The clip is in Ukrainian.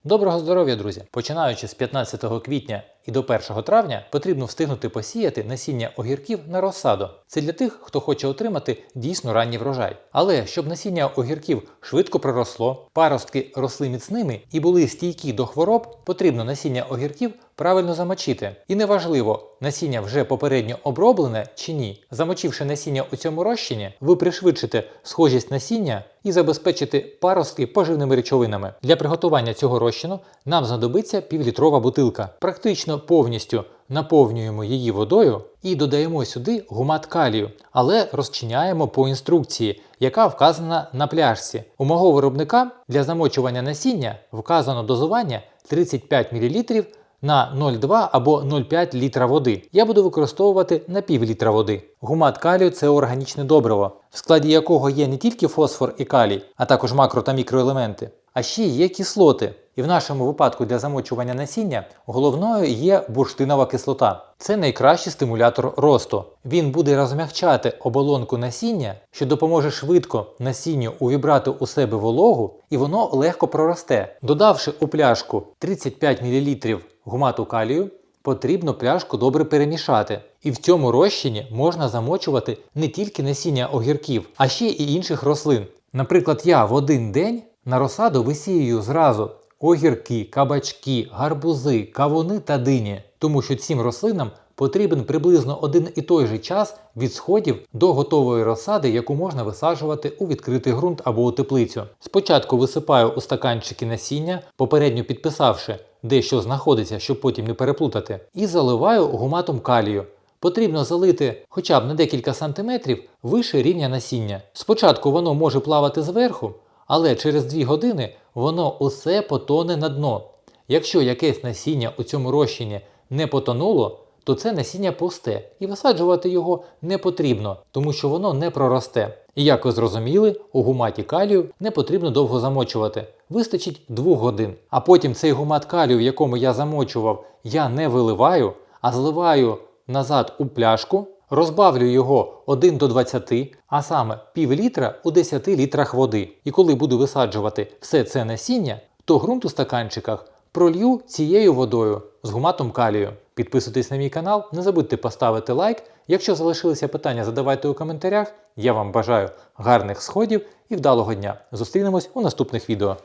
Доброго здоров'я, друзі! Починаючи з 15 квітня і до 1 травня потрібно встигнути посіяти насіння огірків на розсаду. Це для тих, хто хоче отримати дійсно ранній врожай. Але щоб насіння огірків швидко проросло, паростки росли міцними і були стійкі до хвороб, потрібно насіння огірків правильно замочити. І неважливо, насіння вже попередньо оброблене чи ні. Замочивши насіння у цьому розчині, ви пришвидшите схожість насіння і забезпечите паростки поживними речовинами. Для приготування цього розчину нам знадобиться півлітрова бутилка. Практично повністю наповнюємо її водою і додаємо сюди гумат калію, але розчиняємо по інструкції, яка вказана на пляшці. У мого виробника для замочування насіння вказано дозування 35 мл на 0,2 або 0,5 літра води. Я буду використовувати на пів літра води. Гумат калію – це органічне добриво, в складі якого є не тільки фосфор і калій, а також макро- та мікроелементи, а ще є кислоти. І в нашому випадку для замочування насіння головною є бурштинова кислота. Це найкращий стимулятор росту. Він буде розм'якчати оболонку насіння, що допоможе швидко насінню увібрати у себе вологу, і воно легко проросте. Додавши у пляшку 35 мл гумату калію, потрібно пляшку добре перемішати. І в цьому розчині можна замочувати не тільки насіння огірків, а ще і інших рослин. Наприклад, я в один день на розсаду висіюю зразу огірки, кабачки, гарбузи, кавуни та дині, тому що цим рослинам потрібен приблизно один і той же час від сходів до готової розсади, яку можна висаджувати у відкритий ґрунт або у теплицю. Спочатку висипаю у стаканчики насіння, попередньо підписавши, де що знаходиться, щоб потім не переплутати, і заливаю гуматом калію. Потрібно залити хоча б на декілька сантиметрів вище рівня насіння. Спочатку воно може плавати зверху, але через 2 години воно усе потоне на дно. Якщо якесь насіння у цьому розчині не потонуло, то це насіння пусте і висаджувати його не потрібно, тому що воно не проросте. І як ви зрозуміли, у гуматі калію не потрібно довго замочувати. Вистачить 2 годин. А потім цей гумат калію, в якому я замочував, я не виливаю, а зливаю назад у пляшку, розбавлю його 1 до 20, а саме пів літра у 10 літрах води. І коли буду висаджувати все це насіння, то ґрунт у стаканчиках пролью цією водою з гуматом калію. Підписуйтесь на мій канал, не забудьте поставити лайк. Якщо залишилися питання, задавайте у коментарях. Я вам бажаю гарних сходів і вдалого дня. Зустрінемось у наступних відео.